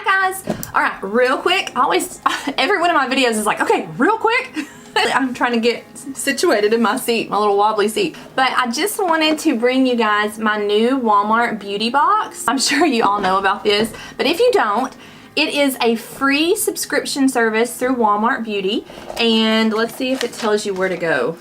guys. All right, real quick. Every one of my videos is like, okay, real quick. I'm trying to get situated in my seat, my little wobbly seat. But I just wanted to bring you guys my new Walmart beauty box. I'm sure you all know about this, but if you don't, it is a free subscription service through Walmart Beauty. And let's see if it tells you where to go.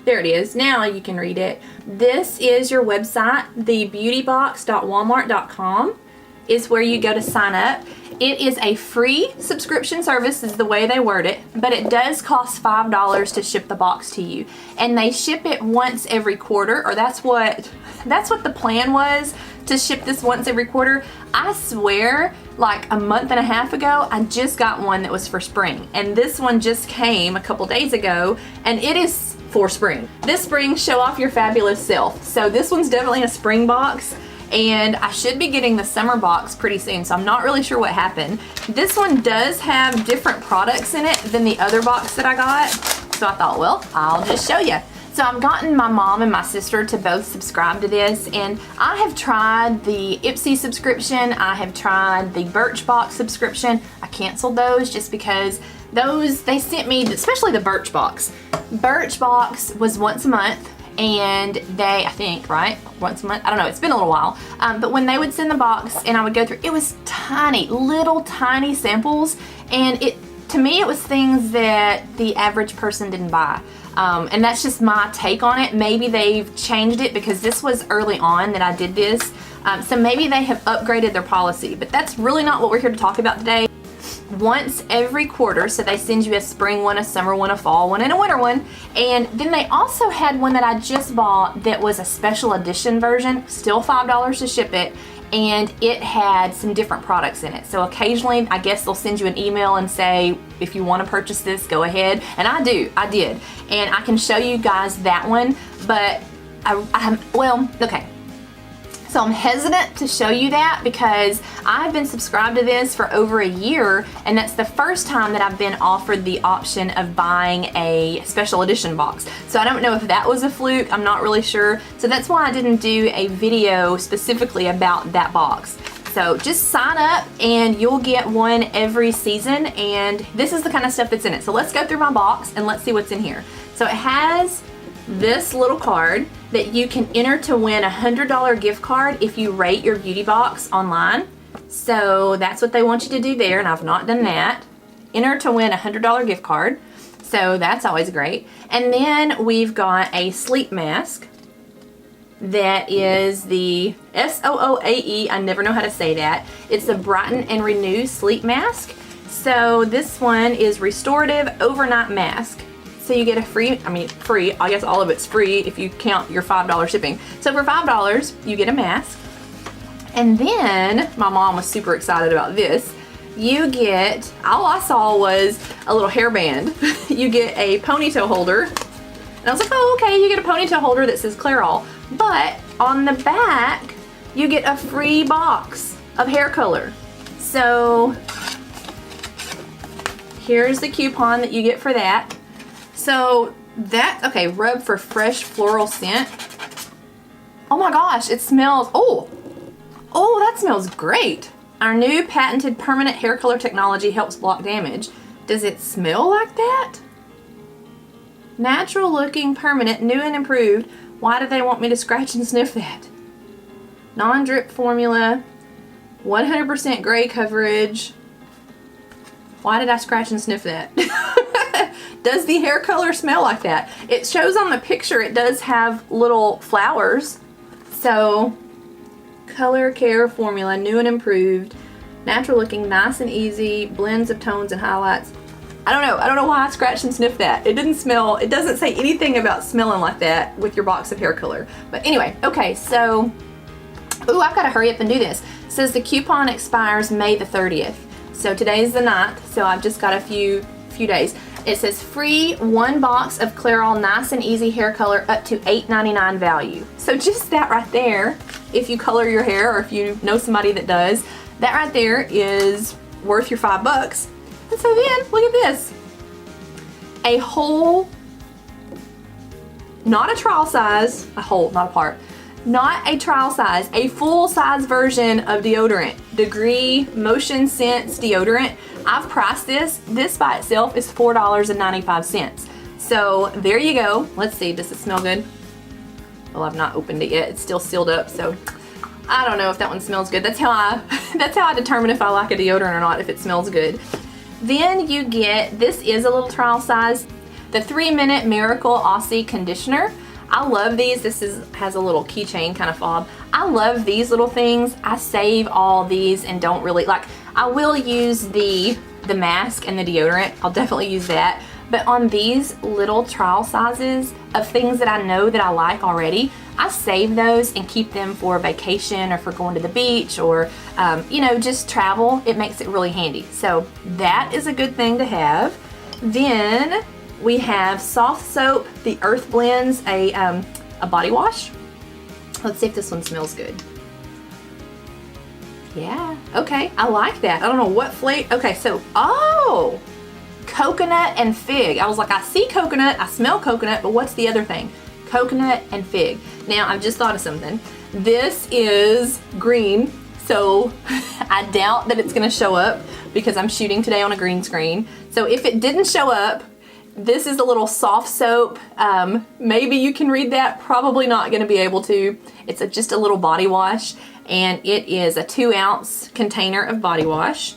There it is. Now you can read it. This is your website. Thebeautybox.walmart.com is where you go to sign up. It is a free subscription service is the way they word it, but it does cost $5 to ship the box to you. And they ship it once every quarter, or that's what the plan was, to ship this once every quarter. I swear, like a month and a half ago, I just got one that was for spring. And this one just came a couple days ago, and it is for spring. This spring, show off your fabulous self. So this one's definitely a spring box. And I should be getting the summer box pretty soon, so I'm not really sure what happened. This one does have different products in it than the other box that I got, so I thought, well, I'll just show you. So I've gotten my mom and my sister to both subscribe to this, and I have tried the Ipsy subscription, I have tried the Birchbox subscription. I canceled those just because those, they sent me, especially the Birchbox. Birchbox was once a month, and they, I think, right? Once a month? I don't know, it's been a little while. But when they would send the box and I would go through, it was tiny, little tiny samples. And to me, it was things that the average person didn't buy. And that's just my take on it. Maybe they've changed it because this was early on that I did this. So maybe they have upgraded their policy, but that's really not what we're here to talk about today. Once every quarter, so they send you a spring one, a summer one, a fall one, and a winter one. And then they also had one that I just bought that was a special edition version, still $5 to ship it, and it had some different products in it. So occasionally, I guess they'll send you an email and say, if you want to purchase this, go ahead. And I did. And I can show you guys that one, but well, okay. So I'm hesitant to show you that because I've been subscribed to this for over a year, and that's the first time that I've been offered the option of buying a special edition box. So I don't know if that was a fluke, I'm not really sure. So that's why I didn't do a video specifically about that box. So just sign up and you'll get one every season, and this is the kind of stuff that's in it. So let's go through my box and let's see what's in here. So it has this little card that you can enter to win a $100 gift card if you rate your beauty box online. So that's what they want you to do there, and I've not done that. Enter to win a $100 gift card. So that's always great. And then we've got a sleep mask that is the XOXOXO. I never know how to say that. It's the Brighten and Renew Sleep Mask. So this one is restorative overnight mask. So you get a free, I guess all of it's free if you count your $5 shipping. So for $5, you get a mask. And then, my mom was super excited about this. You get, all I saw was a little hairband. You get a ponytail holder. And I was like, oh, okay, you get a ponytail holder that says Clairol. But on the back, you get a free box of hair color. So here's the coupon that you get for that. So that, okay, rub for fresh floral scent. Oh my gosh, it smells, oh, that smells great. Our new patented permanent hair color technology helps block damage. Does it smell like that? Natural looking, permanent, new and improved. Why do they want me to scratch and sniff that? Non-drip formula, 100% gray coverage. Why did I scratch and sniff that? Does the hair color smell like that? It shows on the picture it does have little flowers. So, color care formula, new and improved, natural looking, nice and easy, blends of tones and highlights. I don't know why I scratched and sniffed that. It didn't smell, it doesn't say anything about smelling like that with your box of hair color. But anyway, okay, so, ooh, I've got to hurry up and do this. It says the coupon expires May the 30th. So today's the 9th, so I've just got a few days. It says free 1 box of Clairol Nice and Easy hair color up to $8.99 value. So just that right there, if you color your hair or if you know somebody that does, that right there is worth your $5. And so then, look at this. A whole, not a trial size, a whole, not a part. not a trial size, a full size version of deodorant. Degree Motion Sense deodorant. I've priced this. This by itself is $4.95. So there you go. Let's see, does it smell good? Well, I've not opened it yet. It's still sealed up, so I don't know if that one smells good. That's how I determine if I like a deodorant or not, if it smells good. Then you get, this is a little trial size, the 3-minute Miracle Aussie Conditioner. I love these. This has a little keychain kind of fob. I love these little things. I save all these and don't really, like, I will use the mask and the deodorant. I'll definitely use that. But on these little trial sizes of things that I know that I like already, I save those and keep them for vacation or for going to the beach or, you know, just travel. It makes it really handy. So that is a good thing to have. Then we have Soft Soap, the Earth Blends, a body wash. Let's see if this one smells good. Yeah, okay, I like that. I don't know what flavor. Okay, so, oh, coconut and fig. I was like, I see coconut, I smell coconut, but what's the other thing? Coconut and fig. Now, I've just thought of something. This is green, so I doubt that it's gonna show up because I'm shooting today on a green screen. So if it didn't show up, this is a little soft soap. Maybe you can read that, probably not gonna be able to. It's just a little body wash, and it is a 2-ounce container of body wash.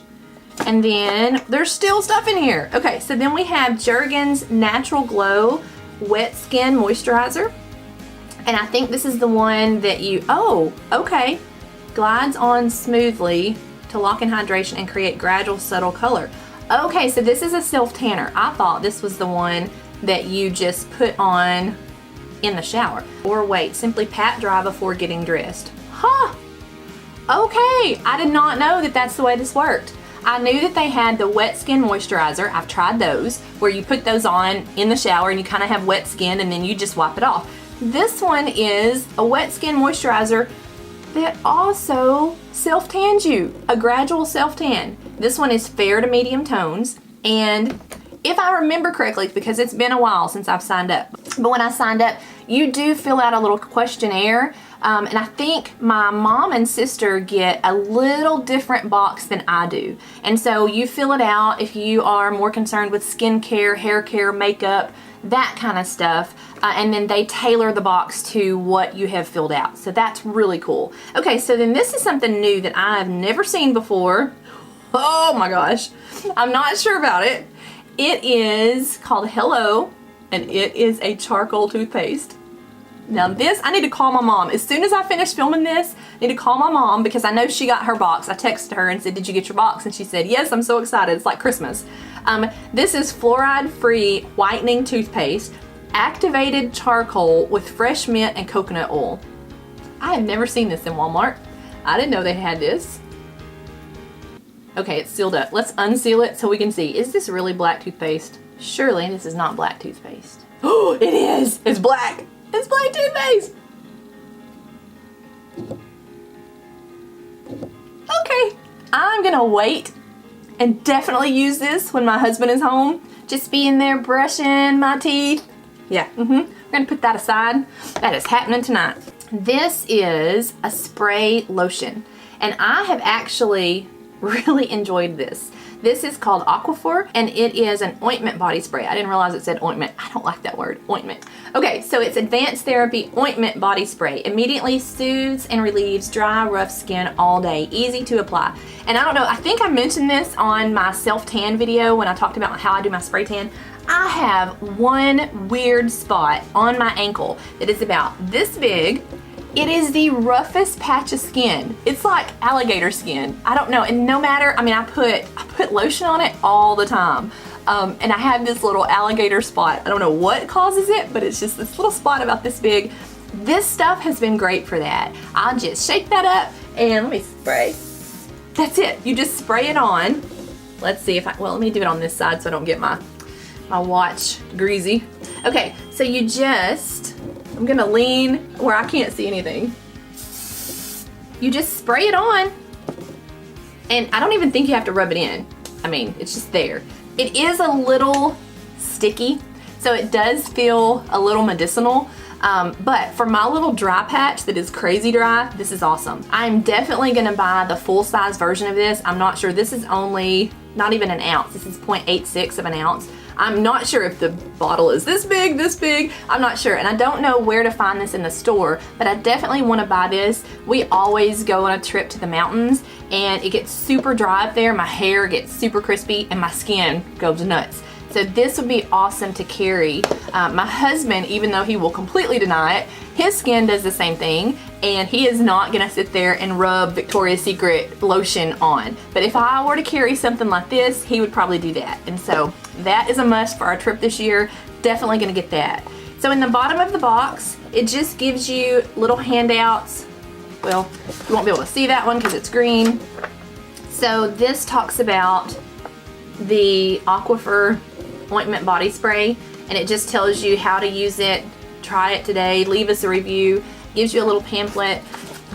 And then there's still stuff in here. Okay, so then we have Jergens Natural Glow Wet Skin Moisturizer. And I think this is the one that you, oh, okay. Glides on smoothly to lock in hydration and create gradual subtle color. Okay, so this is a self-tanner. I thought this was the one that you just put on in the shower. Or wait, simply pat dry before getting dressed. Huh, okay. I did not know that that's the way this worked. I knew that they had the wet skin moisturizer. I've tried those, where you put those on in the shower and you kind of have wet skin and then you just wipe it off. This one is a wet skin moisturizer that also self-tans you, a gradual self-tan. This one is fair to medium tones, and if I remember correctly, because it's been a while since I've signed up, but when I signed up, you do fill out a little questionnaire, and I think my mom and sister get a little different box than I do. And so you fill it out if you are more concerned with skincare, hair care, makeup, that kind of stuff, and then they tailor the box to what you have filled out. So that's really cool. Okay, so then this is something new that I've never seen before. Oh my gosh, I'm not sure about it. It is called Hello, and it is a charcoal toothpaste. Now this, I need to call my mom. As soon as I finish filming this, I need to call my mom because I know she got her box. I texted her and said, did you get your box? And she said, yes, I'm so excited. It's like Christmas. This is fluoride-free whitening toothpaste, activated charcoal with fresh mint and coconut oil. I have never seen this in Walmart. I didn't know they had this. Okay, it's sealed up. Let's unseal it so we can see. Is this really black toothpaste? Surely this is not black toothpaste. Oh, it is! It's black! It's black toothpaste! Okay, I'm gonna wait and definitely use this when my husband is home. Just be in there brushing my teeth. Yeah, we're gonna put that aside. That is happening tonight. This is a spray lotion, and I have actually really enjoyed this. This is called Aquaphor, and it is an ointment body spray. I didn't realize it said ointment. I don't like that word, ointment. Okay, so it's Advanced Therapy Ointment Body Spray. Immediately soothes and relieves dry, rough skin all day. Easy to apply. And I don't know, I think I mentioned this on my self-tan video when I talked about how I do my spray tan. I have one weird spot on my ankle that is about this big. It is the roughest patch of skin. It's like alligator skin. I don't know, and no matter, I mean, I put lotion on it all the time. And I have this little alligator spot. I don't know what causes it, but it's just this little spot about this big. This stuff has been great for that. I'll just shake that up and let me spray. That's it, you just spray it on. Let's see if well, let me do it on this side so I don't get my watch greasy. Okay, so you just, I'm gonna lean where I can't see anything. You just spray it on, and I don't even think you have to rub it in. I mean, it's just there. It is a little sticky, so it does feel a little medicinal. But for my little dry patch that is crazy dry, this is awesome. I'm definitely gonna buy the full size version of this. I'm not sure, this is only not even an ounce. This is 0.86 of an ounce. I'm not sure if the bottle is this big, I'm not sure. And I don't know where to find this in the store, but I definitely want to buy this. We always go on a trip to the mountains and it gets super dry up there. My hair gets super crispy and my skin goes nuts. So this would be awesome to carry. My husband, even though he will completely deny it, his skin does the same thing, and he is not gonna sit there and rub Victoria's Secret lotion on. But if I were to carry something like this, he would probably do that. And so that is a must for our trip this year. Definitely gonna get that. So in the bottom of the box, it just gives you little handouts. Well, you won't be able to see that one because it's green. So this talks about the Aquifer ointment body spray, and it just tells you how to use it. Try it today, leave us a review, gives you a little pamphlet.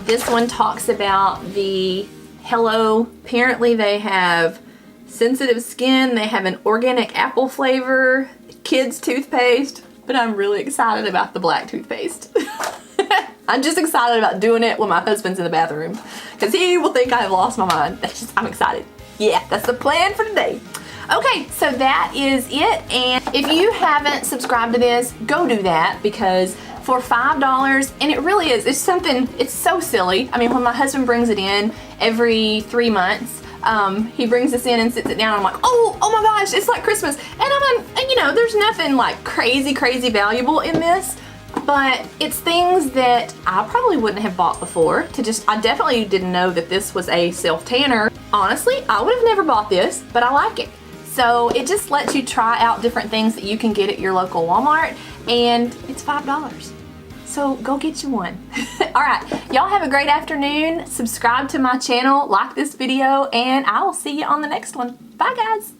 This one talks about the Hello. Apparently they have sensitive skin, they have an organic apple flavor, kids toothpaste, but I'm really excited about the black toothpaste. I'm just excited about doing it when my husband's in the bathroom because he will think I've lost my mind. I'm excited. Yeah, that's the plan for today. Okay, so that is it, and if you haven't subscribed to this, go do that, because for $5, and it really is, it's something, it's so silly. I mean, when my husband brings it in every 3 months, he brings this in and sits it down, and I'm like, oh my gosh, it's like Christmas. And you know, there's nothing like crazy valuable in this, but it's things that I probably wouldn't have bought before. I definitely didn't know that this was a self-tanner. Honestly, I would have never bought this, but I like it. So it just lets you try out different things that you can get at your local Walmart, and it's $5. So go get you one. All right, y'all have a great afternoon. Subscribe to my channel, like this video, and I will see you on the next one. Bye guys.